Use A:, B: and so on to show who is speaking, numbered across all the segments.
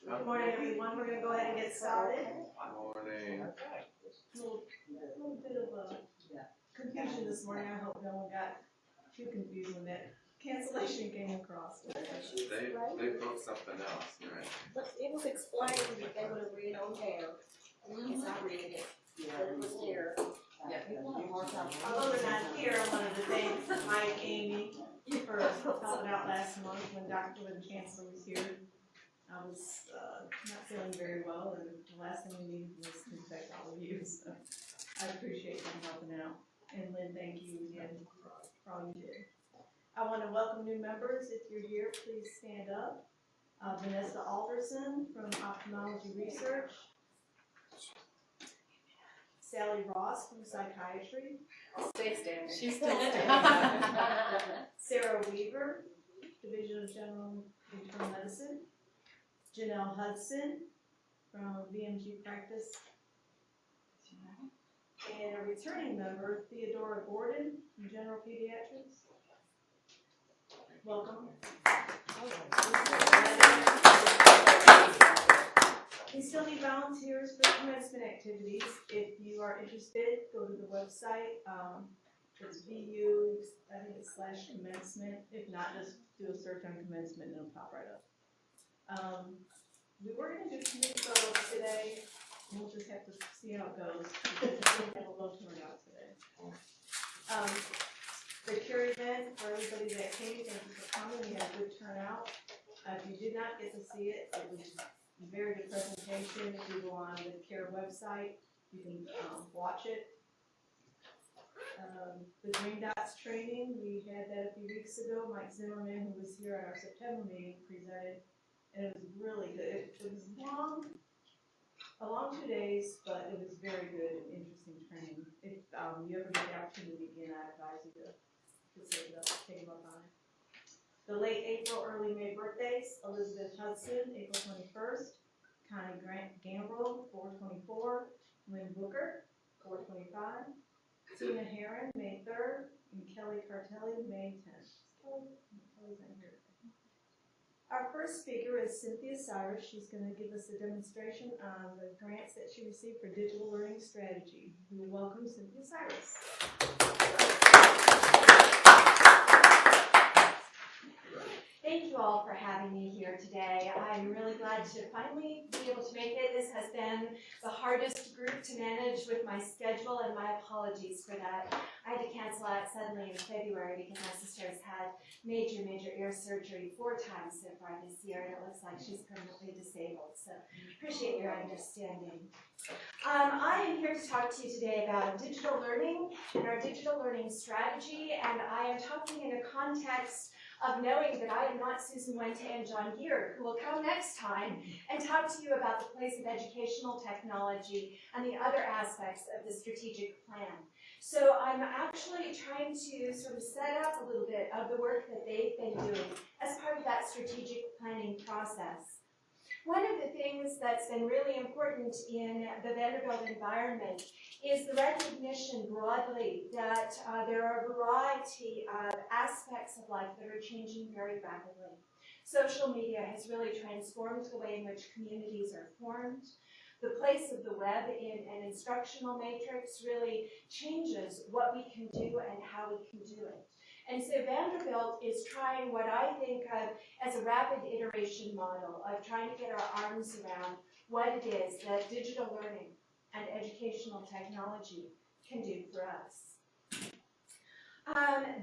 A: Good morning, everyone. We're going to go ahead and get started.
B: Good morning.
A: A little bit of confusion this morning. I hope no one got too confused when that cancellation came across.
B: They booked something else, right?
C: But it was explained that they would have read on there. Because I read it. But it was there.
A: Although they're not here, I wanted to thank Mike and Amy for helping out last month when the Chancellor was here. I was not feeling very well, and the last thing we needed was to infect all of you, so I appreciate them helping out. And Lynn, thank you again for all you did. I want to welcome new members. If you're here, please stand up. Vanessa Alderson from Ophthalmology Research. Sally Ross from Psychiatry.
C: Stay standing.
A: She's still standing. Sarah Weaver, Division of General Internal Medicine. Janelle Hudson from VMG Practice. And a returning member, Theodora Gordon from General Pediatrics. Welcome. We still need volunteers for commencement activities. If you are interested, go to the website. It's VU, I think it's /commencement. If not, just do a search on commencement and it'll pop right up. We were going to do community photos today, and we'll just have to see how it goes. We have a low turnout today. The Cure event, for everybody that came, thank you for coming. We had a good turnout. If you did not get to see it, it was a very good presentation. If you go on the Cure website, you can watch it. The Green Dots training, we had that a few weeks ago. Mike Zimmerman, who was here at our September meeting, presented. And it was really good. It was a long 2 days, but it was very good and interesting training. If you ever get the opportunity again, I advise you to take him up on it. The late April, early May birthdays: Elizabeth Hudson, April 21st, Connie Gambrell, 4/24, Lynn Booker, 4/25, Tina Heron, May 3rd, and Kelly Cartelli, May 10th. Kelly's not here. Our first speaker is Cynthia Cyrus. She's going to give us a demonstration on the grants that she received for digital learning strategy. We will welcome Cynthia Cyrus.
D: Thank you all for having me here today. I'm really glad to finally be able to make it. This has been the hardest group to manage with my schedule, and my apologies for that. I had to cancel out suddenly in February because my sister's had major ear surgery 4 times so far this year, and it looks like she's permanently disabled. So appreciate your understanding. I am here to talk to you today about digital learning and our digital learning strategy, and I am talking in a context of knowing that I am not Susan Wente and John Gear, who will come next time and talk to you about the place of educational technology and the other aspects of the strategic plan. So I'm actually trying to sort of set up a little bit of the work that they've been doing as part of that strategic planning process. One of the things that's been really important in the Vanderbilt environment is the recognition broadly that there are a variety of aspects of life that are changing very rapidly. Social media has really transformed the way in which communities are formed. The place of the web in an instructional matrix really changes what we can do and how we can do it. And so Vanderbilt is trying what I think of as a rapid iteration model of trying to get our arms around what it is that digital learning and educational technology can do for us.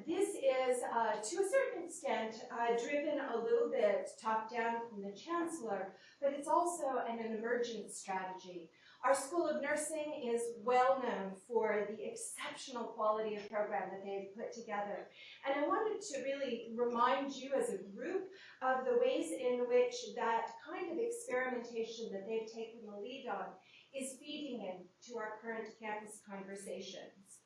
D: This is, to a certain extent, driven a little bit top-down from the Chancellor, but it's also an emergent strategy. Our School of Nursing is well known for the exceptional quality of program that they've put together. And I wanted to really remind you as a group of the ways in which that kind of experimentation that they've taken the lead on is feeding into our current campus conversations.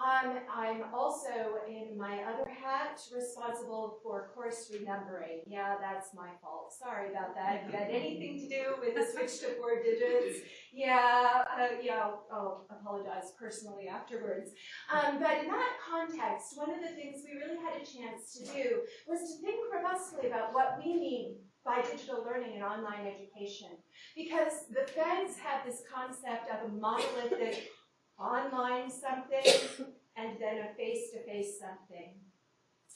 D: I'm also, in my other hat, responsible for course renumbering. Yeah, that's my fault. Sorry about that. If you had anything to do with the switch to 4 digits, I'll apologize personally afterwards. But in that context, one of the things we really had a chance to do was to think robustly about what we mean by digital learning and online education. Because the feds have this concept of a monolithic online something and then a face-to-face something.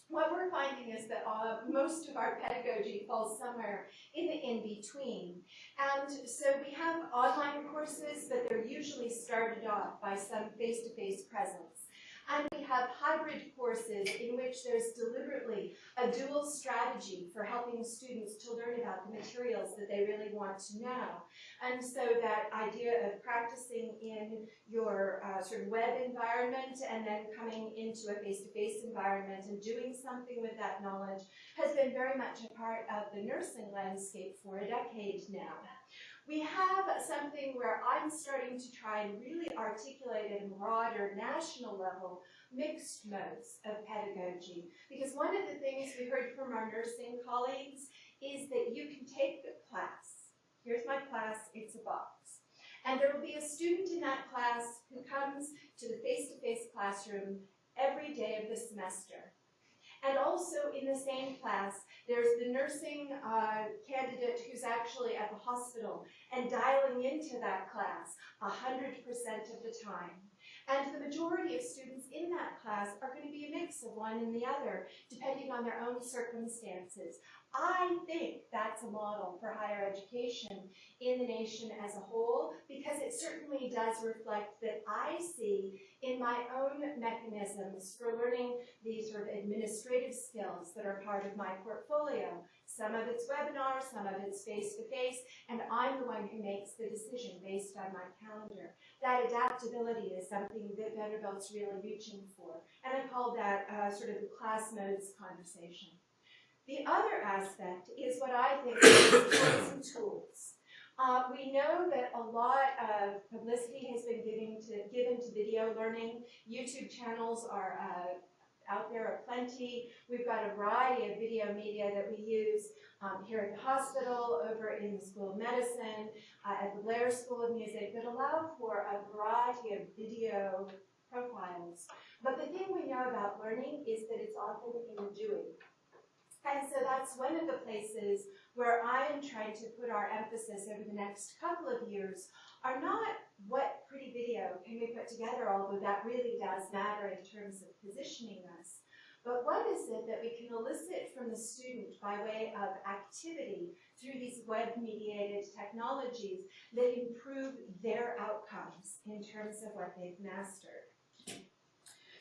D: What we're finding is that most of our pedagogy falls somewhere in the in-between. And so we have online courses, but they're usually started off by some face-to-face presence. And we have hybrid courses in which there's deliberately a dual strategy for helping students to learn about the materials that they really want to know. And so that idea of practicing in your sort of web environment and then coming into a face-to-face environment and doing something with that knowledge has been very much a part of the nursing landscape for a decade now. We have something where I'm starting to try and really articulate at a broader national level mixed modes of pedagogy. Because one of the things we heard from our nursing colleagues is that you can take the class. Here's my class, it's a box. And there will be a student in that class who comes to the face-to-face classroom every day of the semester. And also in the same class, there's the nursing candidate who's actually at the hospital and dialing into that class 100% of the time. And the majority of students in that class are going to be a mix of one and the other, depending on their own circumstances. I think that's a model for higher education in the nation as a whole, because it certainly does reflect that I see in my own mechanisms for learning these sort of administrative skills that are part of my portfolio. Some of it's webinar, some of it's face-to-face, and I'm the one who makes the decision based on my calendar. That adaptability is something that Vanderbilt's really reaching for, and I call that sort of the class modes conversation. The other aspect is what I think is some tools. We know that a lot of publicity has been given to video learning. YouTube channels are out there aplenty. We've got a variety of video media that we use here at the hospital, over in the School of Medicine, at the Blair School of Music, that allow for a variety of video profiles. But the thing we know about learning is that it's often in the doing. And so that's one of the places where I am trying to put our emphasis over the next couple of years are not what pretty video can we put together, although that really does matter in terms of positioning us. But what is it that we can elicit from the student by way of activity through these web-mediated technologies that improve their outcomes in terms of what they've mastered?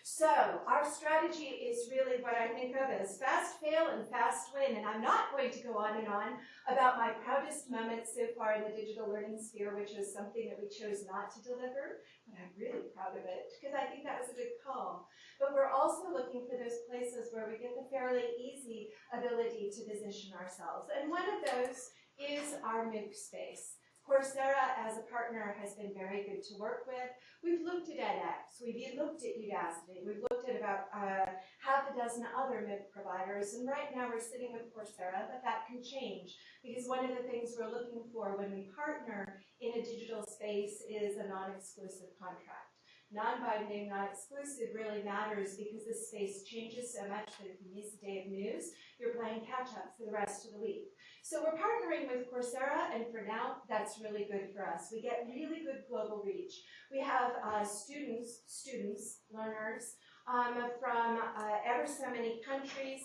D: So our strategy is really what I think of as fast fail and fast win, and I'm not going to go on and on about my proudest moments so far in the digital learning sphere, which is something that we chose not to deliver, but I'm really proud of it because I think that was a good call. But we're also looking for those places where we get the fairly easy ability to position ourselves, and one of those is our MOOC space. Coursera, as a partner, has been very good to work with. We've looked at edX, we've looked at Udacity, we've looked at about half a dozen other MOOC providers, and right now we're sitting with Coursera, but that can change, because one of the things we're looking for when we partner in a digital space is a non-exclusive contract. Non-binding, non-exclusive really matters because this space changes so much that if you miss a day of news, you're playing catch-up for the rest of the week. So we're partnering with Coursera, and for now, that's really good for us. We get really good global reach. We have students, learners, from ever so many countries.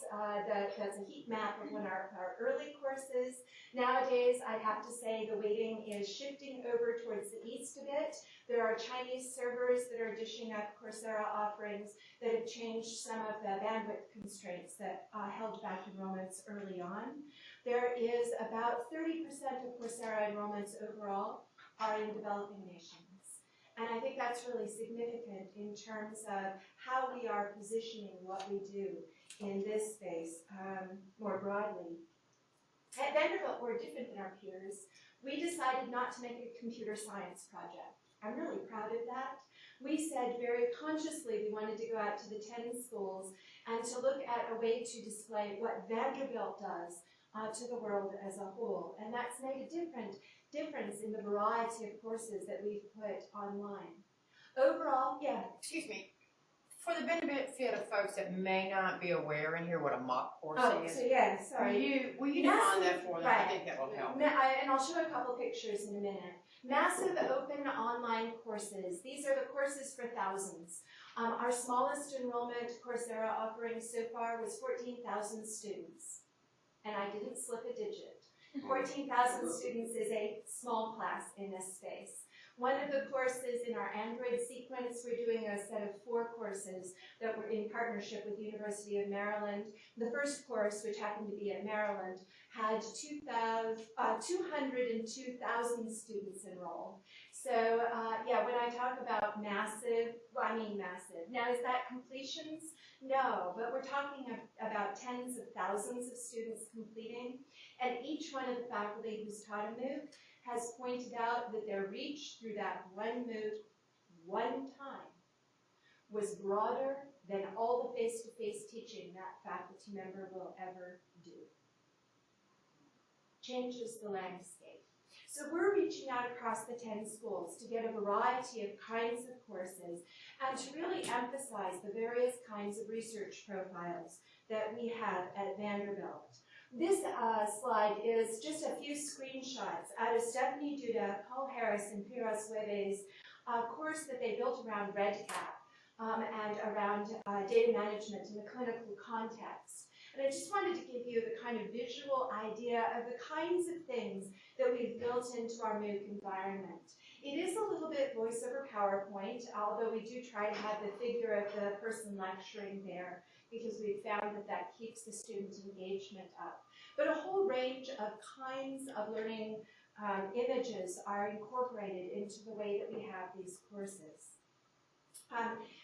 D: That's a heat map of one of our early courses. Nowadays, I'd have to say the weighting is shifting over towards the east a bit. There are Chinese servers that are dishing up Coursera offerings that have changed some of the bandwidth constraints that held back enrollments early on. There is about 30% of Coursera enrollments overall are in developing nations. And I think that's really significant in terms of how we are positioning what we do in this space more broadly. At Vanderbilt, we're different than our peers. We decided not to make a computer science project. I'm really proud of that. We said very consciously we wanted to go out to the 10 schools and to look at a way to display what Vanderbilt does to the world as a whole. And that's made a difference in the variety of courses that we've put online. Overall, yeah, excuse me.
E: For the benefit of folks that may not be aware in here what a mock course is,
D: So yeah, sorry.
E: will you define that for them? I think that will help.
D: And I'll show a couple pictures in a minute. Massive open online courses. These are the courses for thousands. Our smallest enrollment Coursera offering so far was 14,000 students. And I didn't slip a digit. 14,000 students is a small class in this space. One of the courses in our Android sequence, we're doing a set of 4 courses that were in partnership with the University of Maryland. The first course, which happened to be at Maryland, had 202,000 students enrolled. So yeah, when I talk about massive, well, I mean massive. Now, is that completions? No, but we're talking about tens of thousands of students completing, and each one of the faculty who's taught a MOOC has pointed out that their reach through that one MOOC, one time, was broader than all the face-to-face teaching that faculty member will ever do. Changes the landscape. So we're reaching out across the 10 schools to get a variety of kinds of courses and to really emphasize the various kinds of research profiles that we have at Vanderbilt. This slide is just a few screenshots out of Stephanie Duda, Paul Harris, and Firas Webe's course that they built around REDCap and around data management in the clinical context. And I just wanted to give you the kind of visual idea of the kinds of things that we've built into our MOOC environment. It is a little bit voice over PowerPoint, although we do try to have the figure of the person lecturing there, because we've found that that keeps the student engagement up. But a whole range of kinds of learning images are incorporated into the way that we have these courses.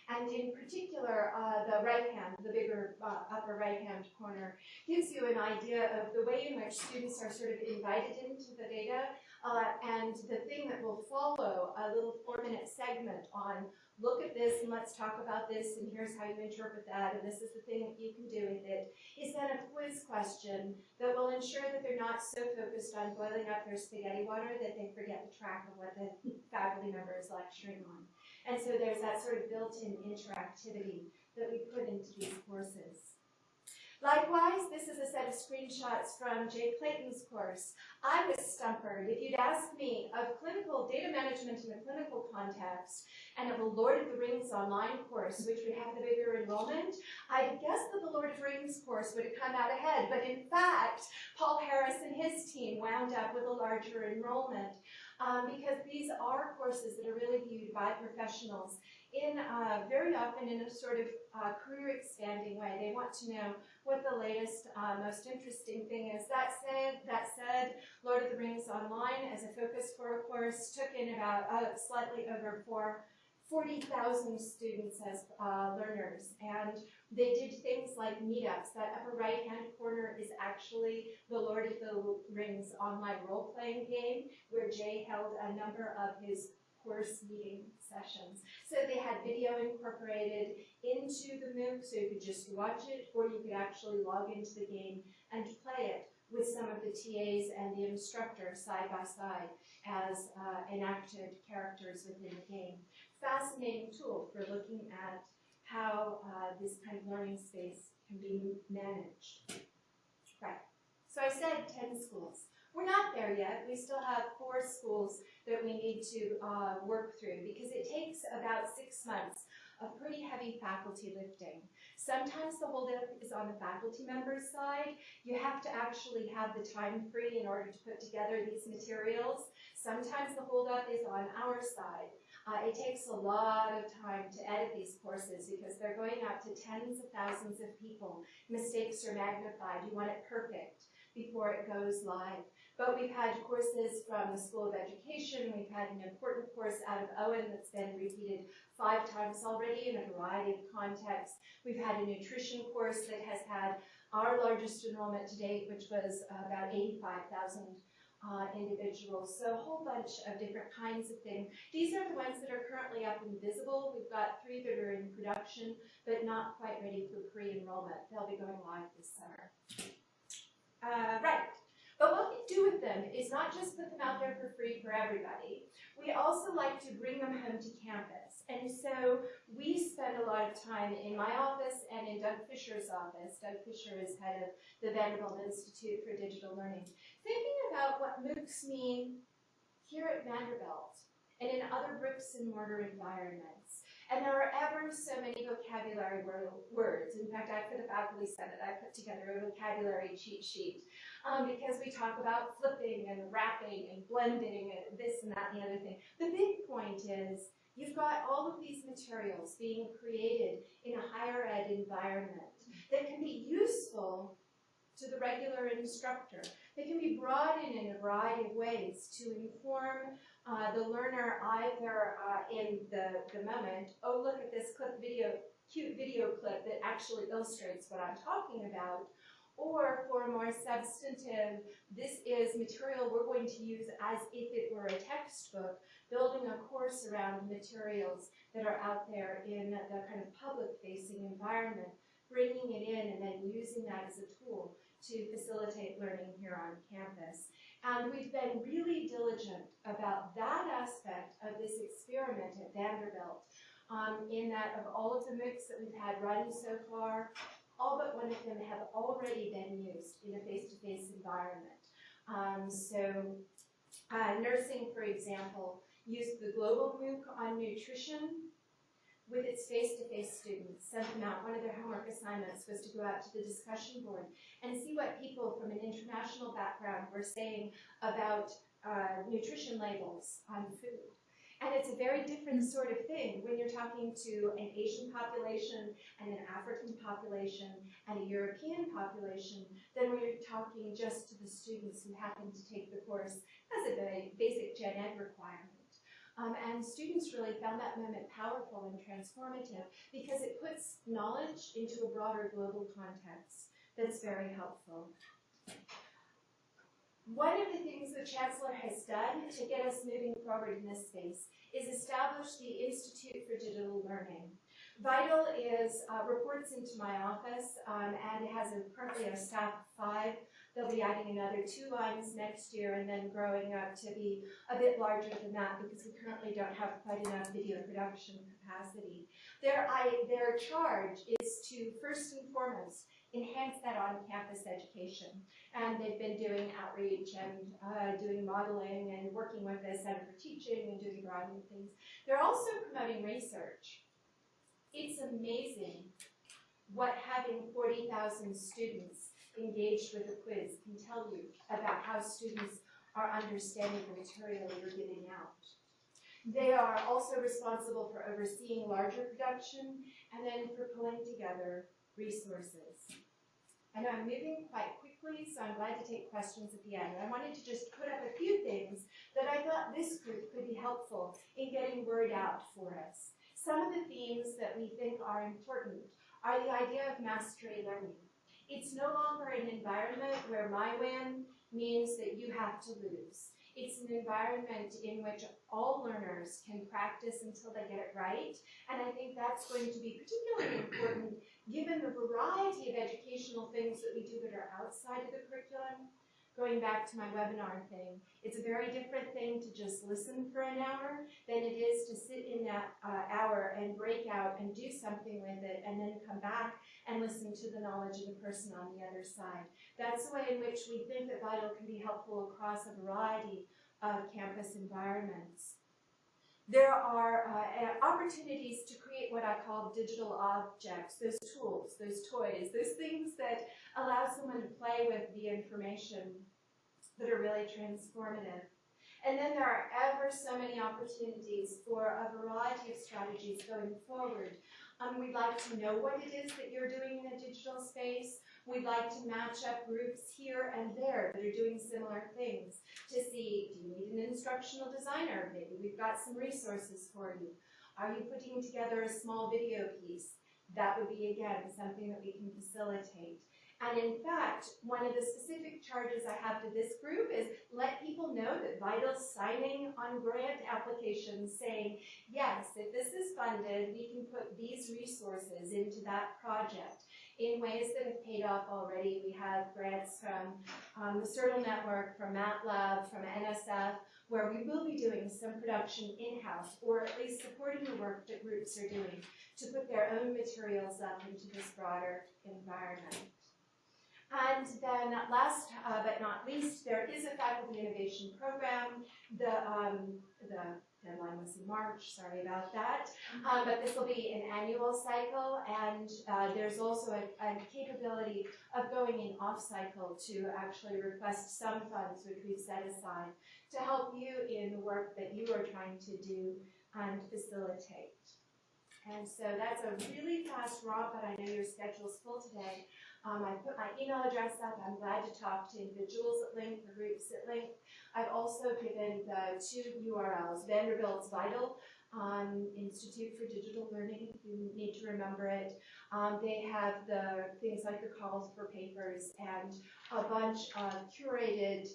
D: And in particular, the right hand, the bigger upper right-hand corner, gives you an idea of the way in which students are sort of invited into the data, and the thing that will follow a little 4-minute segment on look at this and let's talk about this and here's how you interpret that and this is the thing that you can do with it, is then a quiz question that will ensure that they're not so focused on boiling up their spaghetti water that they forget the track of what the faculty member is lecturing on. And so there's that sort of built-in interactivity that we put into these courses. Likewise, this is a set of screenshots from Jay Clayton's course. I was stumpered. If you'd asked me of clinical data management in a clinical context and of a Lord of the Rings online course, which would have the bigger enrollment, I'd guessed that the Lord of the Rings course would have come out ahead. But in fact, Paul Harris and his team wound up with a larger enrollment because these are courses that are really viewed by professionals in very often in a sort of career expanding way. They want to know what the latest, most interesting thing is. That said, Lord of the Rings Online as a focus for a course took in about slightly over 40,000 students as learners, and they did things like meetups. That upper right-hand corner is actually the Lord of the Rings online role-playing game, where Jay held a number of his course meeting sessions. So they had video incorporated into the MOOC, so you could just watch it, or you could actually log into the game and play it with some of the TAs and the instructor side by side as enacted characters within the game. Fascinating tool for looking at how this kind of learning space can be managed. Right. So I said 10 schools. We're not there yet. We still have 4 schools that we need to work through because it takes about 6 months of pretty heavy faculty lifting. Sometimes the holdup is on the faculty member's side. You have to actually have the time free in order to put together these materials. Sometimes the holdup is on our side. It takes a lot of time to edit these courses because they're going out to tens of thousands of people. Mistakes are magnified. You want it perfect before it goes live. But we've had courses from the School of Education. We've had an important course out of Owen that's been repeated 5 times already in a variety of contexts. We've had a nutrition course that has had our largest enrollment to date, which was about 85,000 individuals. So a whole bunch of different kinds of things. These are the ones that are currently up and visible. We've got 3 that are in production, but not quite ready for pre-enrollment. They'll be going live this summer. Right. But what we do with them is not just put them out there for free for everybody. We also like to bring them home to campus. And so we spend a lot of time in my office and in Doug Fisher's office. Doug Fisher is head of the Vanderbilt Institute for Digital Learning, thinking about what MOOCs mean here at Vanderbilt and in other bricks and mortar environments. And there are ever so many vocabulary words. In fact, for the faculty senate, I put together a vocabulary cheat sheet because we talk about flipping and wrapping and blending and this and that and the other thing. The big point is you've got all of these materials being created in a higher ed environment that can be useful to the regular instructor. They can be brought in a variety of ways to inform the learner either in the moment, oh, look at this cute video clip that actually illustrates what I'm talking about, or for a more substantive, this is material we're going to use as if it were a textbook, building a course around materials that are out there in the kind of public-facing environment, bringing it in and then using that as a tool to facilitate learning here on campus. And we've been really diligent about that aspect of this experiment at Vanderbilt, in that of all of the MOOCs that we've had running so far, all but one of them have already been used in a face-to-face environment. Nursing, for example, used the global MOOC on nutrition with its face-to-face students, sent them out. One of their homework assignments was to go out to the discussion board and see what people from an international background were saying about nutrition labels on food. And it's a very different sort of thing when you're talking to an Asian population and an African population and a European population than when you're talking just to the students who happen to take the course as a very basic gen ed requirement. And students really found that moment powerful and transformative because it puts knowledge into a broader global context that's very helpful. One of the things the Chancellor has done to get us moving forward in this space is establish the Institute for Digital Learning. VITAL reports into my office and has currently a staff of 5. They'll be adding another 2 lines next year and then growing up to be a bit larger than that because we currently don't have quite enough video production capacity. Their charge is to, first and foremost, enhance that on-campus education. And they've been doing outreach and doing modeling and working with the Center for Teaching and doing a variety of things. They're also promoting research. It's amazing what having 40,000 students engaged with a quiz can tell you about how students are understanding the material you're giving out. They are also responsible for overseeing larger production and then for pulling together resources. I know I'm moving quite quickly, so I'm glad to take questions at the end. I wanted to just put up a few things that I thought this group could be helpful in getting word out for us. Some of the themes that we think are important are the idea of mastery learning. It's no longer an environment where my win means that you have to lose. It's an environment in which all learners can practice until they get it right, and I think that's going to be particularly important given the variety of educational things that we do that are outside of the curriculum. Going back to my webinar thing, it's a very different thing to just listen for an hour than it is to sit in that hour and break out and do something with it and then come back and listen to the knowledge of the person on the other side. That's the way in which we think that VITAL can be helpful across a variety of campus environments. There are opportunities to create what I call digital objects, those tools, those toys, those things that allow someone to play with the information that are really transformative. And then there are ever so many opportunities for a variety of strategies going forward. We'd like to know what it is that you're doing in a digital space. We'd like to match up groups here and there that are doing similar things to see, do you need an instructional designer? Maybe we've got some resources for you. Are you putting together a small video piece? That would be, again, something that we can facilitate. And in fact, one of the specific charges I have to this group is let people know that VITAL signing on grant applications saying, yes, if this is funded, we can put these resources into that project in ways that have paid off already. We have grants from the CERTL network, from MATLAB, from NSF, where we will be doing some production in-house, or at least supporting the work that groups are doing to put their own materials up into this broader environment. And then last but not least, there is a faculty innovation program. The deadline was in March, sorry about that. But this will be an annual cycle, and there's also a capability of going in off cycle to actually request some funds which we've set aside to help you in the work that you are trying to do and facilitate. And so that's a really fast romp, but I know your schedule's full today. I put my email address up. I'm glad to talk to individuals at length or groups at length. I've also given the 2 URLs, Vanderbilt's Vital Institute for Digital Learning, if you need to remember it. They have the things like the calls for papers and a bunch of curated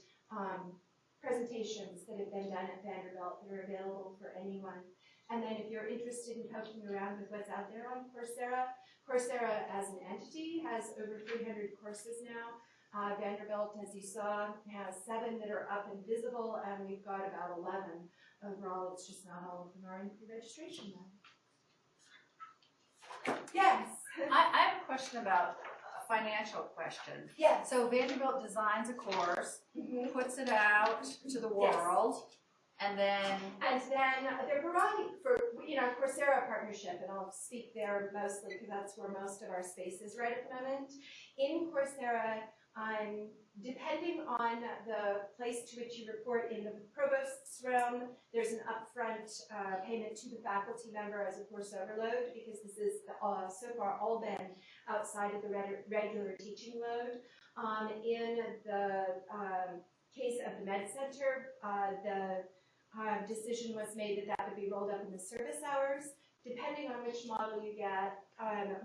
D: presentations that have been done at Vanderbilt that are available for anyone. And then if you're interested in poking around with what's out there on Coursera, Coursera as an entity has over 300 courses now. Vanderbilt, as you saw, has 7 that are up and visible, and we've got about 11 overall. It's just not all of them are in pre-registration now. Yes?
F: I have a question about a financial question.
D: Yes.
F: So Vanderbilt designs a course, puts it out to the world, and then
D: there are variety for, Coursera partnership, and I'll speak there mostly because that's where most of our space is right at the moment. In Coursera, depending on the place to which you report in the provost's realm, there's an upfront payment to the faculty member as a course overload, because this is so far all been outside of the regular teaching load. In the case of the Med Center, the decision was made that that would be rolled up in the service hours. Depending on which model you get,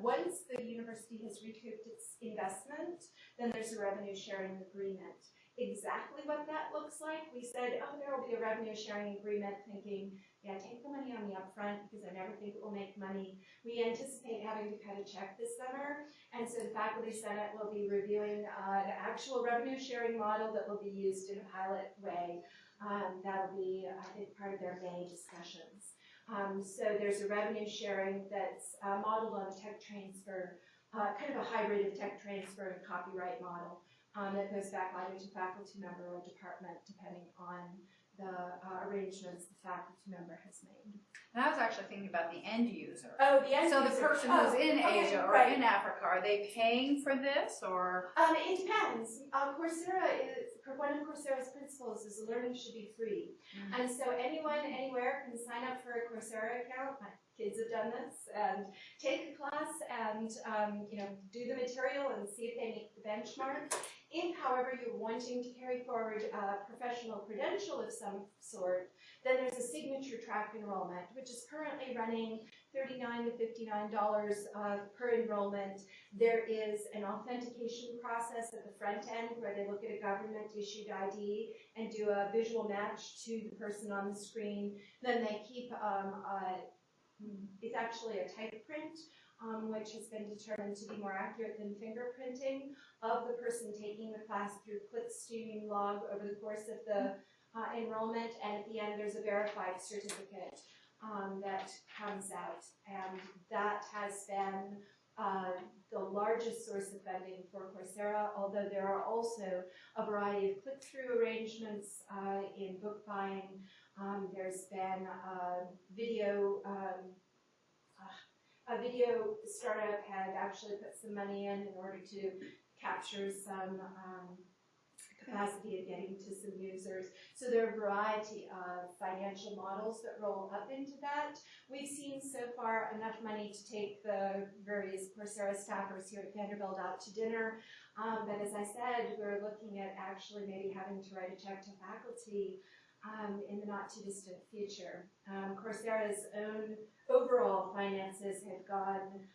D: once the university has recouped its investment, then there's a revenue sharing agreement. Exactly what that looks like, we said, oh, there will be a revenue sharing agreement, thinking, yeah, take the money on the upfront because I never think it will make money. We anticipate having to cut a check this summer, and so the Faculty Senate will be reviewing the actual revenue sharing model that will be used in a pilot way. That'll be, I think, part of their May discussions. So there's a revenue sharing that's modeled on a tech transfer, kind of a hybrid of tech transfer and copyright model that goes back either to faculty member or department, depending on the arrangements the faculty member has made.
F: and I was actually thinking about the end user.
D: Oh, the end
F: So
D: user.
F: the person who's in
D: okay,
F: Asia or
D: right.
F: in Africa, are they paying for this, or?
D: It depends. Coursera is, one of Coursera's principles is learning should be free. And so anyone, anywhere can sign up for a Coursera account. My kids have done this, and take a class and, do the material and see if they meet the benchmark. If, however, you're wanting to carry forward a professional credential of some sort, then there's a signature track enrollment, which is currently running $39 to $59 per enrollment. There is an authentication process at the front end where they look at a government-issued ID and do a visual match to the person on the screen. Then they keep, it's actually a type print, which has been determined to be more accurate than fingerprinting of the person taking the class through click streaming log over the course of the enrollment, and at the end there's a verified certificate that comes out, and that has been the largest source of funding for Coursera, although there are also a variety of click-through arrangements in book buying. There's been a video startup had actually put some money in order to capture some capacity of getting to some users. So there are a variety of financial models that roll up into that. We've seen so far enough money to take the various Coursera staffers here at Vanderbilt out to dinner. But as I said, we're looking at actually maybe having to write a check to faculty in the not too distant future. Coursera's own overall finances had gone,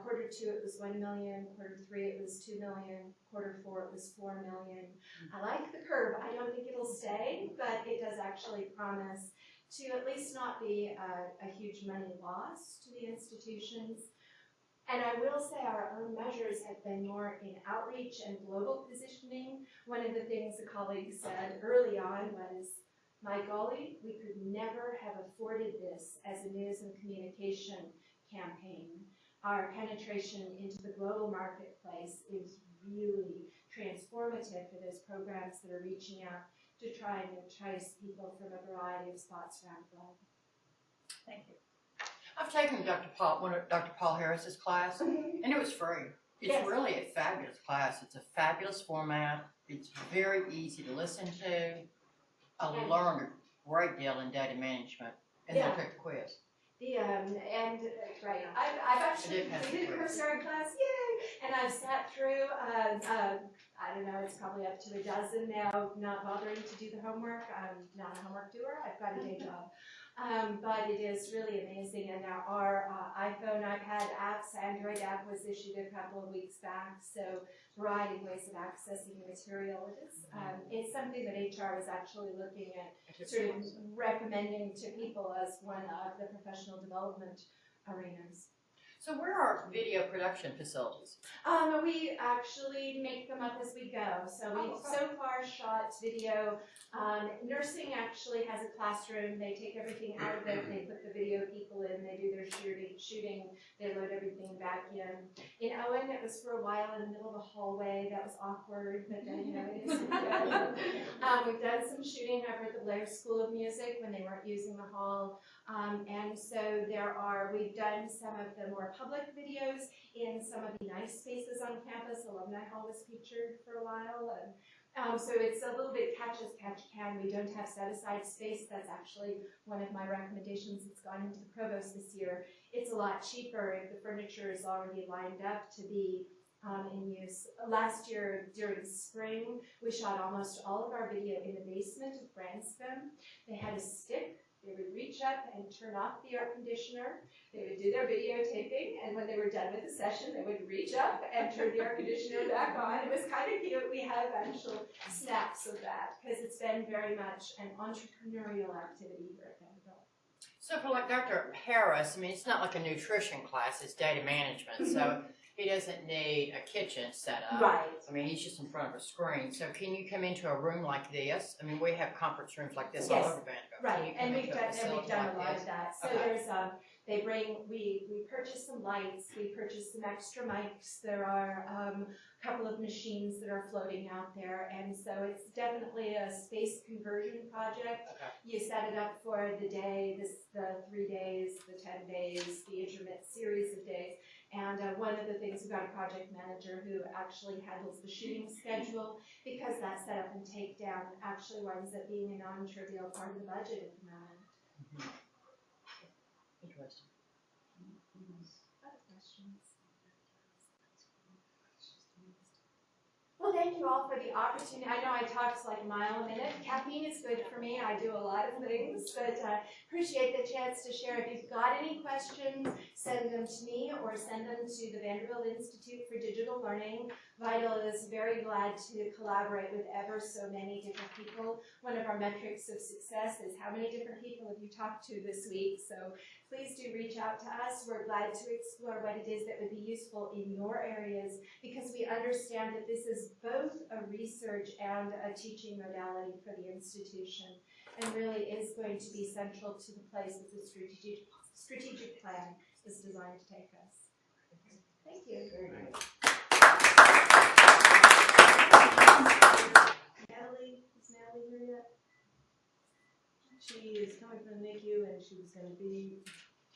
D: quarter 2 it was 1 million, quarter 3 it was 2 million, quarter 4 it was 4 million. I like the curve. I don't think it'll stay, but it does actually actually promise to at least not be a huge money loss to the institutions. And I will say our own measures have been more in outreach and global positioning. One of the things the colleagues said early on was, my golly, we could never have afforded this as a news and communication campaign. Our penetration into the global marketplace is really transformative for those programs that are reaching out to try and entice people from a variety of spots around the globe.
E: Thank you. I've taken one of Dr. Paul Harris's class, and it was free. It's
D: Yes.
E: really a fabulous class. It's a fabulous format. It's very easy to listen to. I learned a great deal in data management, and then took the quiz.
D: Right, I've actually completed a Coursera class, yay! And I've sat through, I don't know, it's probably up to a dozen now, not bothering to do the homework. I'm not a homework doer, I've got a day job. But it is really amazing, and now our iPhone, iPad apps, Android app was issued a couple of weeks back, so variety of ways of accessing the material. It's something that HR is actually looking at, sort of recommending to people as one of the professional development arenas.
E: So where are video production facilities?
D: We actually make them up as we go. So we've so far shot video. Nursing actually has a classroom. They take everything out of it. They put the video people in. They do their shooting. They load everything back in. In Owen, it was for a while in the middle of a hallway. That was awkward, but then, it is good. We've done some shooting over at the Blair School of Music when they weren't using the hall. And so we've done some of the more public videos in some of the nice spaces on campus. Alumni Hall was featured for a while. And so it's a little bit catch as catch can. We don't have set aside space. That's actually one of my recommendations that's gone into the provost this year. It's a lot cheaper if the furniture is already lined up to be in use. Last year during spring, we shot almost all of our video in the basement of Branscombe. They had a stick. They would reach up and turn off the air conditioner. They would do their videotaping, and when they were done with the session, they would reach up and turn the air conditioner back on. It was kind of cute. We have actual snaps of that because it's been very much an entrepreneurial activity here at Vanderbilt.
E: So for like Dr. Harris, I mean, it's not like a nutrition class, it's data management. So he doesn't need a kitchen set up.
D: Right.
E: I mean, he's just in front of a screen. So can you come into a room like this? I mean, we have conference rooms like this all over Vanderbilt.
D: Right, and we've done a lot of that. So
E: Okay.
D: there's, we purchased some lights, we purchased some extra mics. There are a couple of machines that are floating out there, and so it's definitely a space conversion project.
E: Okay.
D: You set it up for the day, the 3 days, the 10 days, the intermittent series of days. And one of the things, we've got a project manager who actually handles the shooting schedule, because that setup and takedown actually winds up being a non-trivial part of the budget at the moment.
E: Interesting.
D: Other questions? Well, thank you all for the opportunity. I know I talked like a mile a minute. Caffeine is good for me. I do a lot of things, but appreciate the chance to share. If you've got any questions, send them to me or send them to the Vanderbilt Institute for Digital Learning. Vital is very glad to collaborate with ever so many different people. One of our metrics of success is how many different people have you talked to this week. So please do reach out to us. We're glad to explore what it is that would be useful in your areas, because we understand that this is both a research and a teaching modality for the institution, and really is going to be central to the place that the strategic plan is designed to take us. Thank you.
A: Is Natalie here yet? She is coming from the NICU, and she was going to be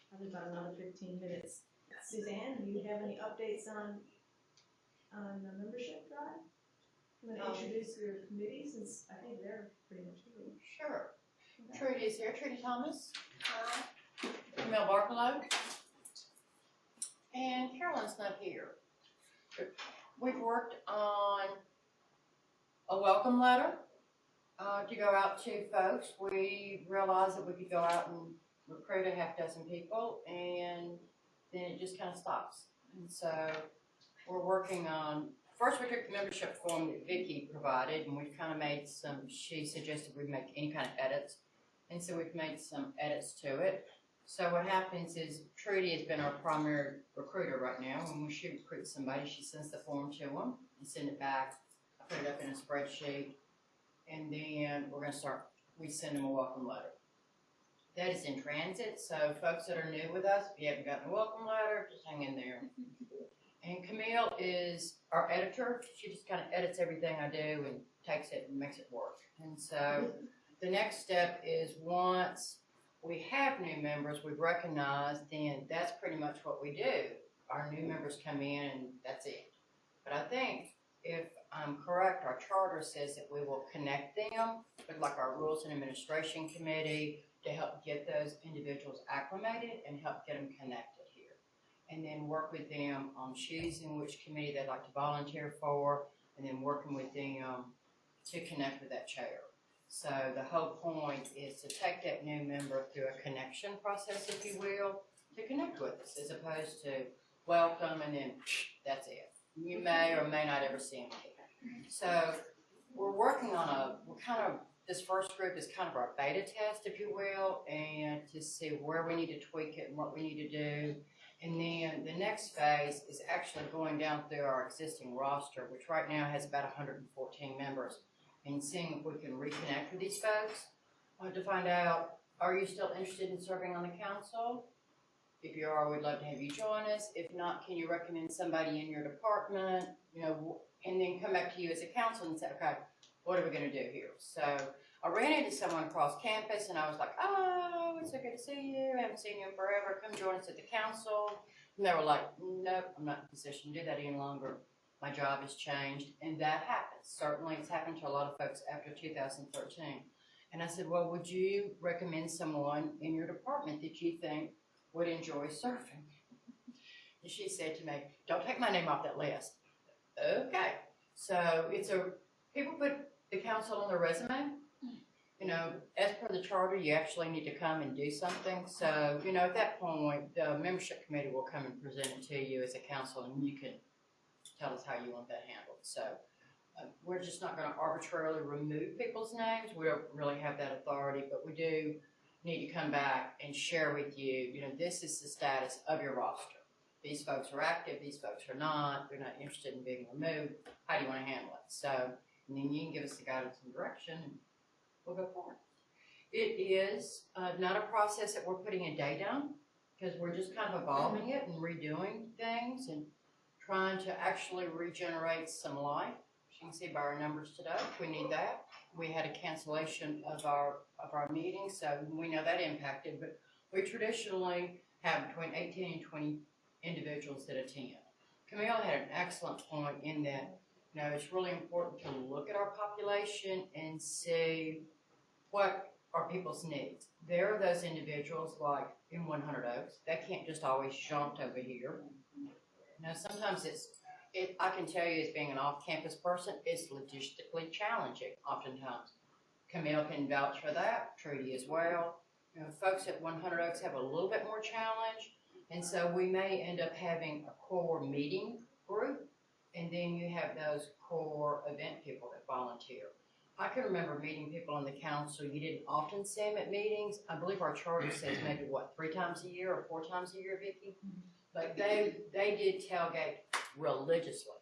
A: probably about another 15 minutes. Suzanne, do you have any updates on the membership drive? You want to introduce your committee, since I think they're pretty much here.
E: Sure. Trudy is here. Trudy Thomas. Mel Barkalow. And Carolyn's not here. We've worked on a welcome letter to go out to folks. We realized that we could go out and recruit a half dozen people, and then it just kind of stops. And so we're working on, first we took the membership form that Vicki provided, and we've kind of made some, she suggested we make any kind of edits. and so we've made some edits to it. So what happens is Trudy has been our primary recruiter right now. When she recruits somebody, she sends the form to them and send it back. I put it up in a spreadsheet, and then we send them a welcome letter. That is in transit, so folks that are new with us, if you haven't gotten a welcome letter, just hang in there. And Camille is our editor. She just kind of edits everything I do and takes it and makes it work. And so the next step is once we have new members we've recognized, then that's pretty much what we do. Our new members come in and that's it. But I think if I'm correct, our charter says that we will connect them with like our Rules and Administration Committee to help get those individuals acclimated and help get them connected here. And then work with them on choosing which committee they'd like to volunteer for, and then working with them to connect with that chair. So the whole point is to take that new member through a connection process, if you will, to connect with us, as opposed to welcome and then that's it. You may or may not ever see them again. So we're working on this first group is kind of our beta test, if you will, and to see where we need to tweak it and what we need to do. And then the next phase is actually going down through our existing roster, which right now has about 114 members, and seeing if we can reconnect with these folks to find out, are you still interested in serving on the council? If you are, we'd love to have you join us. If not, can you recommend somebody in your department? And then come back to you as a council and say, okay, what are we going to do here? So I ran into someone across campus and I was like, oh, it's so good to see you. I haven't seen you in forever. Come join us at the council. And they were like, nope, I'm not in a position to do that any longer. My job has changed. And that happens. Certainly it's happened to a lot of folks after 2013. And I said, well, would you recommend someone in your department that you think would enjoy surfing? And she said to me, don't take my name off that list. Okay. So people put the council on their resume. As per the charter, you actually need to come and do something. So, at that point, the membership committee will come and present it to you as a council, and you can tell us how you want that handled. So, we're just not going to arbitrarily remove people's names. We don't really have that authority, but we do need to come back and share with you, this is the status of your roster. These folks are active, these folks are not, they're not interested in being removed. How do you want to handle it? So, and then you can give us the guidance and direction, and we'll go forward. It is not a process that we're putting a date on, because we're just kind of evolving it and redoing things and trying to actually regenerate some life. As you can see by our numbers today, we need that. We had a cancellation of our meeting, so we know that impacted, but we traditionally have between 18 and 20 individuals that attend. Camille had an excellent point in that, it's really important to look at our population and see what are people's needs. There are those individuals like in 100 Oaks, that can't just always jaunt over here. Sometimes I can tell you as being an off-campus person, it's logistically challenging oftentimes. Camille can vouch for that, Trudy as well. Folks at 100 Oaks have a little bit more challenge, and so we may end up having a core meeting group, and then you have those core event people that volunteer. I can remember meeting people on the council. You didn't often see them at meetings. I believe our charter says maybe, 3 times a year or 4 times a year, Vicki? But they did tailgate religiously.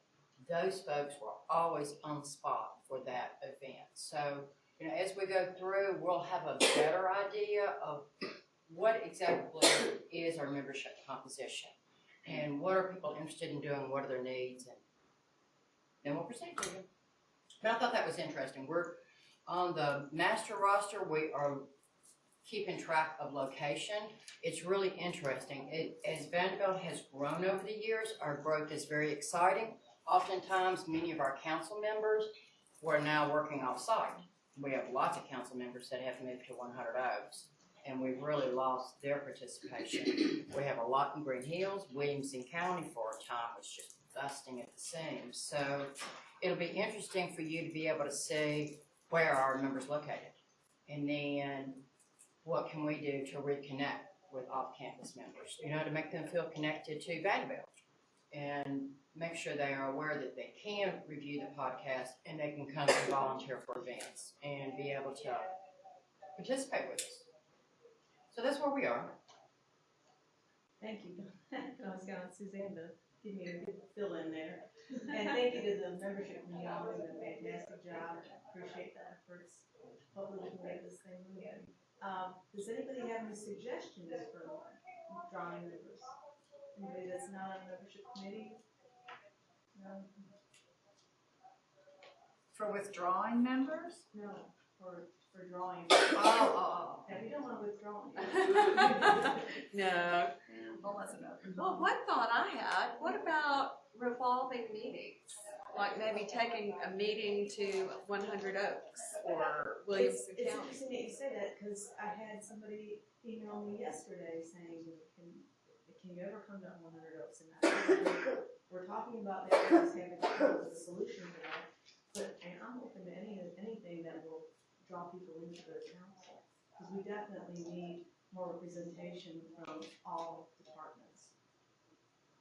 E: Those folks were always on spot for that event. So, as we go through, we'll have a better idea of what exactly is our membership composition and what are people interested in doing, what are their needs, and then we'll proceed with it. But I thought that was interesting. We're on the master roster. We are keeping track of location. It's really interesting. As Vanderbilt has grown over the years, our growth is very exciting. Oftentimes, many of our council members were now working off-site. We have lots of council members that have moved to 100 Oaks, and we've really lost their participation. We have a lot in Green Hills. Williamson County for a time was just busting at the seams. So it'll be interesting for you to be able to see where are our members located, and then what can we do to reconnect with off-campus members, to make them feel connected to Vanderbilt and make sure they are aware that they can review the podcast and they can come and volunteer for events and be able to participate with us. So that's where we are.
A: Thank you. I was going Suzanne to give me a good fill in there. And thank you to the membership committee, all doing a fantastic job. Appreciate the efforts. Hopefully we can get this thing moving. Does anybody have any suggestions for drawing members? Anybody that's not on the membership committee? No?
F: For withdrawing members?
A: No, for drawing.
F: Oh.
A: Have you done one withdrawing?
G: No.
F: Well, that's another.
G: Well, one thought I had, what about revolving meetings? Like maybe taking a meeting to 100 Oaks or Williamson
A: It's
G: County.
A: interesting that you say that, because I had somebody email me yesterday saying, can you ever come to 100 Oaks? And we're talking about that, just having a solution to that. But, and I'm open to anything that will draw people into the council, because we definitely need more representation from all departments.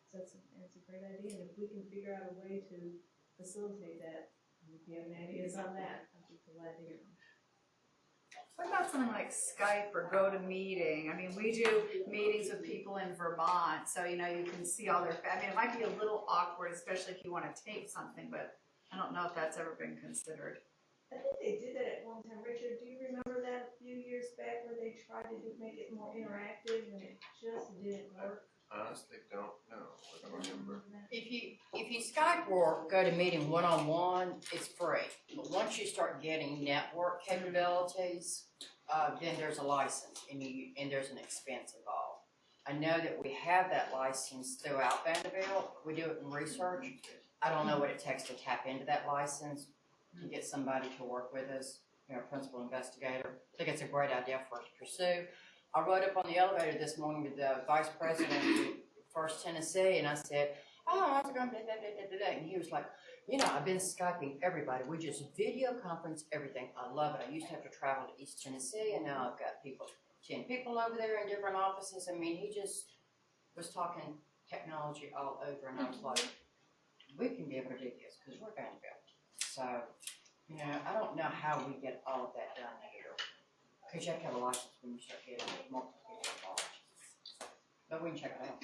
A: So that's a great idea, and if we can figure out a way to facilitate that, if you have any ideas on that, I'd be glad to hear them.
F: What about something like Skype or GoToMeeting? I mean, we do meetings with people in Vermont, so you can see all their. I mean, it might be a little awkward, especially if you want to tape something, but I don't know if that's ever been considered.
A: I think they did that at one time. Richard, do you remember that a few years back where they tried to make it more interactive and it just didn't work?
B: Honestly, don't know. I don't remember.
E: If you Skype or go to meeting one-on-one, it's free. But once you start getting network capabilities, then there's a license and there's an expense involved. I know that we have that license throughout Vanderbilt. We do it in research. I don't know what it takes to tap into that license to get somebody to work with us, principal investigator. I think it's a great idea for us to pursue. I rode up on the elevator this morning with the vice president of First Tennessee, and I said, "Oh, how's it going?" And he was like, "I've been Skyping everybody. We just video conference everything. I love it. I used to have to travel to East Tennessee, and now I've got 10 people over there in different offices." I mean, he just was talking technology all over, and I was like, we can be able to do this because we're Vanderbilt. So, I don't know how we get all of that done here. Because you have to have a license when you start getting multiple people involved. But we can check it out.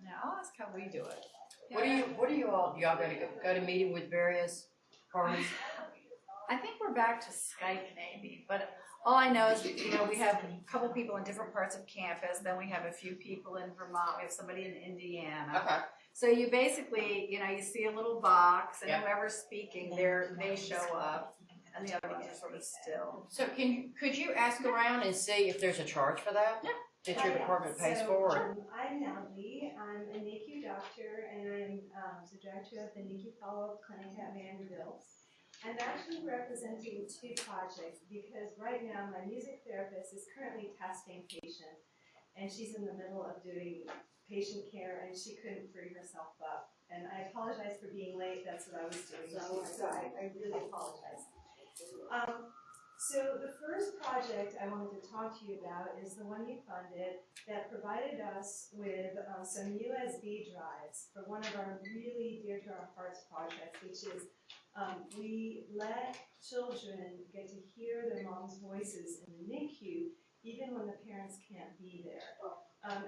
F: Now, I'll ask how we do it.
E: What do y'all going to go to meeting with various parties?
F: I think we're back to Skype maybe, but all I know is, we have a couple people in different parts of campus, then we have a few people in Vermont, we have somebody in Indiana.
E: Okay.
F: So you basically, you see a little box and
E: Yep.
F: whoever's speaking, they show up and the other ones are sort of still.
E: So could you ask around and see if there's a charge for that?
F: Yeah.
E: That your department pays
D: So,
E: for?
D: I'm Natalie, I'm a NICU doctor, and I'm the director of the NICU follow-up clinic at Vanderbilt. I'm actually representing two projects because right now my music therapist is currently testing patients, and she's in the middle of doing patient care, and she couldn't free herself up. And I apologize for being late, that's what I was doing, so I really apologize. So the first project I wanted to talk to you about is the one you funded that provided us with some USB drives for one of our really dear to our hearts projects, which is we let children get to hear their mom's voices in the NICU even when the parents can't be there.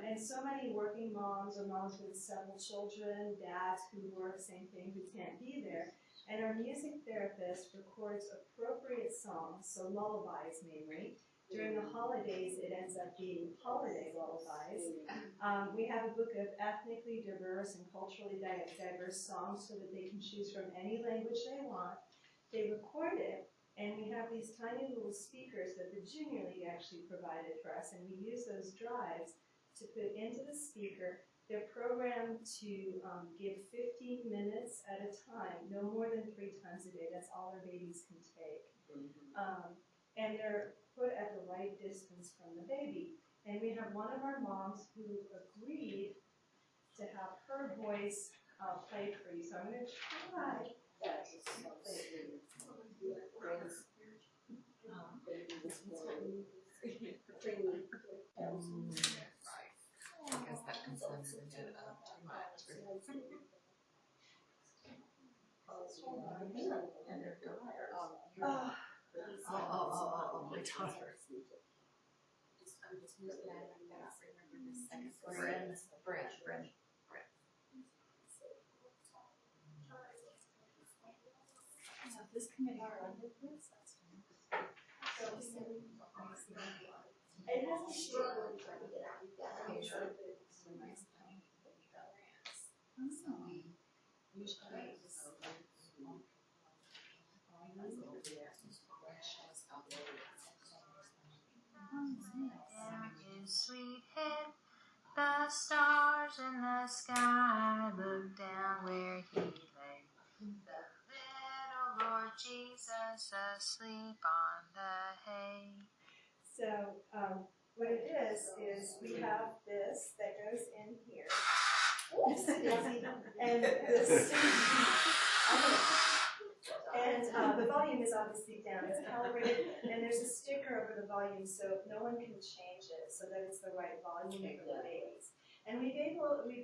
D: And so many working moms or moms with several children, dads who work, same thing, who can't be there. And our music therapist records appropriate songs, so lullabies mainly. During the holidays, it ends up being holiday lullabies. We have a book of ethnically diverse and culturally diverse songs so that they can choose from any language they want. They record it, and we have these tiny little speakers that the Junior League actually provided for us, and we use those drives to put into the speaker. They're programmed to give 15 minutes at a time, no more than 3 times a day. That's all our babies can take. And they're put at the right distance from the baby. And we have one of our moms who agreed to have her voice played for you. So I'm going to try that.
G: I guess that consensus is too much.
F: Oh, my daughter.
G: Who's that? I cannot remember the second person.
E: Brent.
F: So this committee funded this, that's
C: It has a sheet where we try to get out, we've got to make sure that it's a nice thing.
H: His sweet head, the stars in the sky look down where he lay. The little Lord Jesus asleep on the hay.
D: So, what it is we have this that goes in here. And this, and the volume is obviously down, it's calibrated, and there's a sticker over the volume so no one can change it so that it's the right volume for the babies. And we've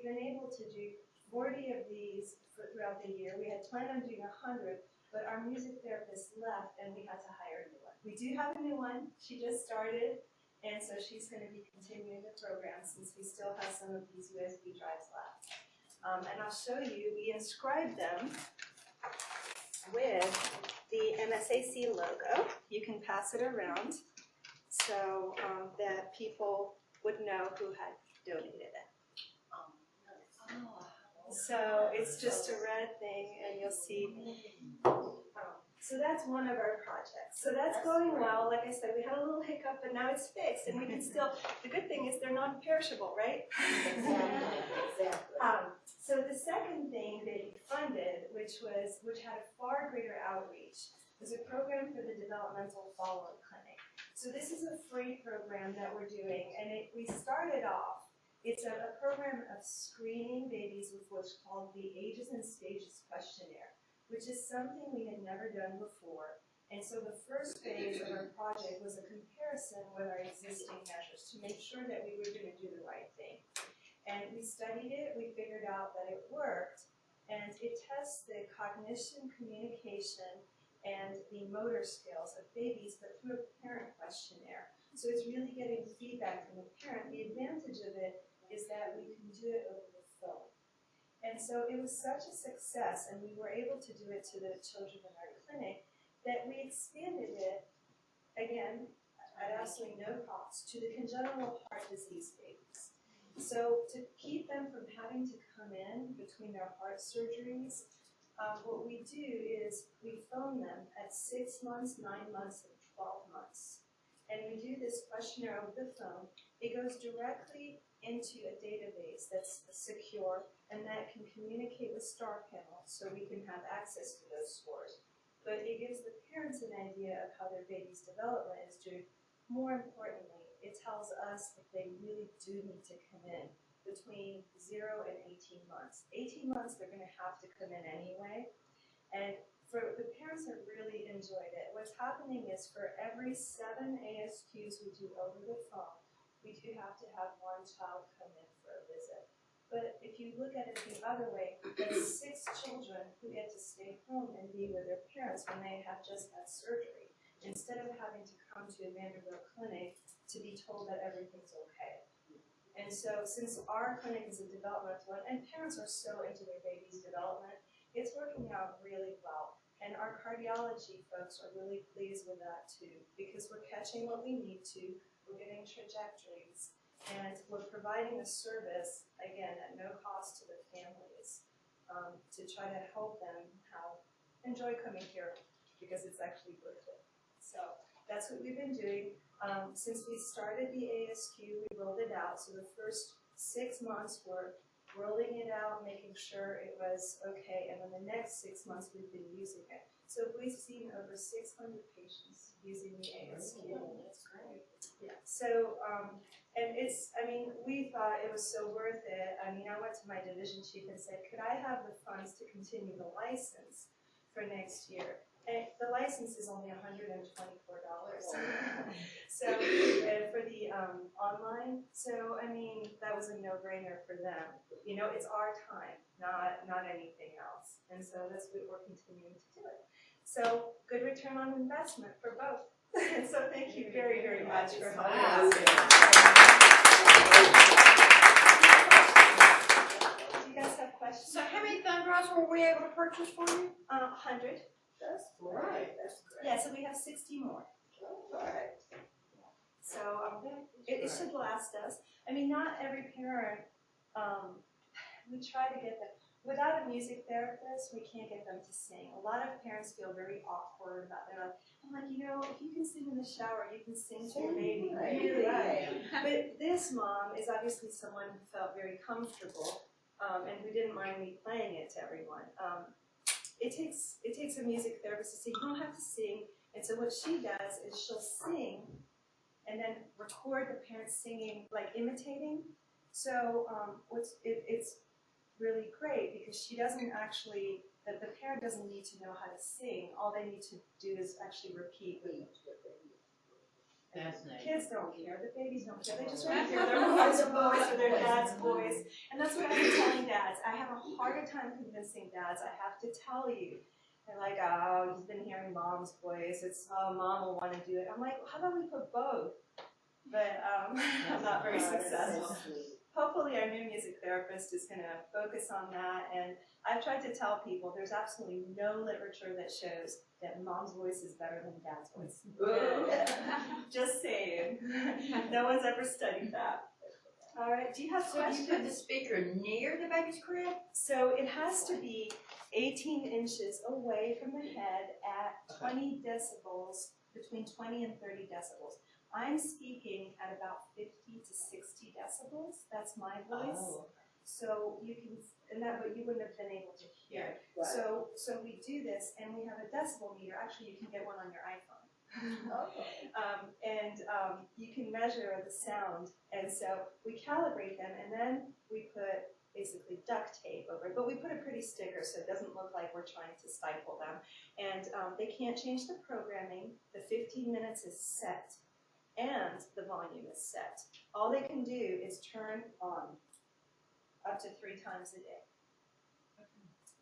D: been able to do 40 of these throughout the year. We had planned on doing 100, but our music therapist left and we had to hire a new one. We do have a new one, she just started, and so she's going to be continuing the program since we still have some of these USB drives left. And I'll show you, we inscribed them with the mcsac logo. You can pass it around so that people would know who had donated it. So it's just a red thing and you'll see. So that's one of our projects. So that's going well. Like I said, we had a little hiccup, but now it's fixed and we can still, the good thing is they're non-perishable, right?
C: Exactly.
D: So the second thing that we funded, which had a far greater outreach, was a program for the developmental follow-up clinic. So this is a free program that we're doing, and we started off, it's a program of screening babies with what's called the Ages and Stages questionnaire, which is something we had never done before. And so the first phase of our project was a comparison with our existing measures to make sure that we were going to do the right thing. And we studied it, we figured out that it worked, and it tests the cognition, communication, and the motor skills of babies, but through a parent questionnaire. So it's really getting feedback from the parent. The advantage of it is that we can do it over the phone. And so it was such a success, and we were able to do it to the children in our clinic, that we expanded it, again, at absolutely no cost, to the congenital heart disease babies. So to keep them from having to come in between their heart surgeries, what we do is we phone them at 6 months, 9 months, and 12 months. And we do this questionnaire over the phone. It goes directly into a database that's secure and that can communicate with Star Panel so we can have access to those scores. But it gives the parents an idea of how their baby's development is doing. More importantly, it tells us if they really do need to come in between 0 and 18 months. 18 months, they're going to have to come in anyway. And for the parents have really enjoyed it. What's happening is for every 7 ASQs we do over the phone, we do have to have one child come in for a visit. But if you look at it the other way, there's 6 children who get to stay home and be with their parents when they have just had surgery, instead of having to come to a Vanderbilt clinic to be told that everything's okay. And so since our clinic is a developmental one, and parents are so into their baby's development, it's working out really well. And our cardiology folks are really pleased with that too, because we're catching what we need to, we're getting trajectories, and we're providing a service, again, at no cost to the families, to try to help them enjoy coming here, because it's actually worth it. So that's what we've been doing. Since we started the ASQ, we rolled it out. So the first 6 months were rolling it out, making sure it was okay, and then the next 6 months we've been using it. So we've seen over 600 patients using the ASQ. That's great. Yeah. So, and we thought it was so worth it. I went to my division chief and said, could I have the funds to continue the license for next year? And the license is only $124. So, for the online, so that was a no-brainer for them. It's our time, not anything else. And so that's what we're continuing to do it. So good return on investment for both. So thank you very, very much for helping
E: Wow.
D: us. Do you guys have questions?
E: So how many thumb drives were we able to purchase for you?
D: 100.
C: That's great, that's great.
D: Yeah, so we have 60 more.
C: Alright.
D: So it should last us. I mean, not every parent, we try to get them, without a music therapist, we can't get them to sing. A lot of parents feel very awkward about it. I'm like, you know, if you can sing in the shower, you can sing to your baby. Really.
C: Right.
D: But this mom is obviously someone who felt very comfortable, and who didn't mind me playing it to everyone. It takes a music therapist to say, you don't have to sing. And so what she does is she'll sing and then record the parents singing, like imitating. So it's really great because she doesn't actually, the parent doesn't need to know how to sing. All they need to do is actually repeat. Kids don't care, the babies don't care, they just want to hear their mom's voice or their dad's voice. And that's what I've been telling dads. I have a harder time convincing dads, I have to tell you. They're like, oh, he's been hearing mom's voice, it's, oh, mom will want to do it. I'm like, how about we put both? But I'm not very successful. Hopefully our new music therapist is going to focus on that, and I've tried to tell people there's absolutely no literature that shows that mom's voice is better than dad's voice. Just saying. No one's ever studied that. All right, do you have
E: So you
D: questions?
E: put the speaker near the baby's crib?
D: So it has to be 18 inches away from the head at 20 decibels, between 20 and 30 decibels. I'm speaking at about 50 to 60 decibels. That's my voice.
E: Oh.
D: So you can, but you wouldn't have been able to hear it. So we do this, and we have a decibel meter. Actually, you can get one on your iPhone. You can measure the sound, and so we calibrate them, and then we put basically duct tape over it, but we put a pretty sticker so it doesn't look like we're trying to stifle them. And they can't change the programming. The 15 minutes is set, and the volume is set. All they can do is turn on up to 3 times a day.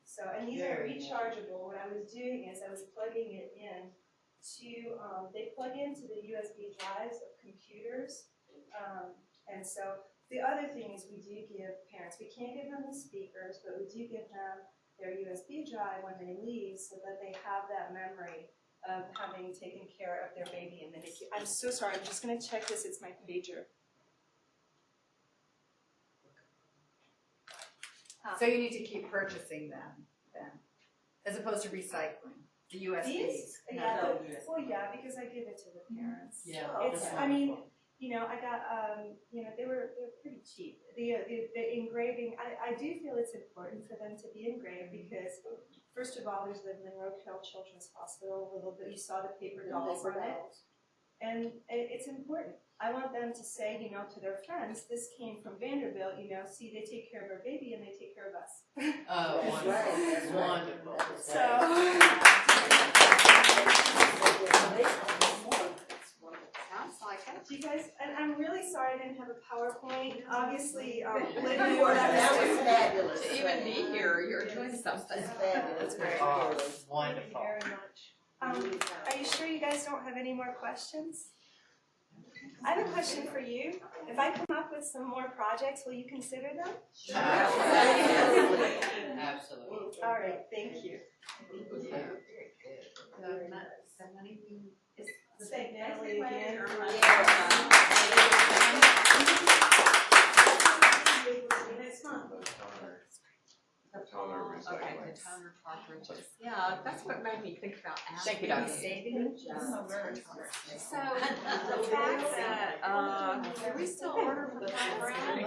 D: So, and these are rechargeable. What I was doing is I was plugging it in to, they plug into the USB drives of computers. And so the other thing is we do give parents, we can't give them the speakers, but we do give them their USB drive when they leave so that they have that memory of having taken care of their baby in the NICU. I'm so sorry, I'm just going to check this. It's my pager.
F: So you need to keep purchasing them then, as opposed to recycling the USBs.
D: These? Yeah, well, yeah, because I give it to the parents.
E: Yeah.
D: It's, I mean, you know, I got, they're pretty cheap. The engraving, I do feel it's important for them to be engraved because, first of all, there's the Monroe Carroll Children's Hospital, a little bit, you saw the paper dolls on it. And it's important. I want them to say, you know, to their friends, this came from Vanderbilt, you know, see, they take care of our baby and they take care of us.
E: Oh, wonderful. Wonderful.
D: So,
G: Sounds like it.
D: do you guys, and I'm really sorry I didn't have a PowerPoint. Obviously, Lydia
C: That was fabulous.
G: To even be here, you're doing something.
C: That's fabulous.
E: Oh,
D: Thank you
E: wonderful.
D: very much. Are you sure you guys don't have any more questions? I have a question for you. If I come up with some more projects, will you consider them?
E: Absolutely. Absolutely.
D: All right, thank you. Thank Natalie again. Next month.
B: Toner
G: Okay, the
B: recycling.
G: toner cartridges. Yeah, that's what made me think about asking.
E: Thank you, Dr.
G: So, the fact that, do we still order from Tom Brown?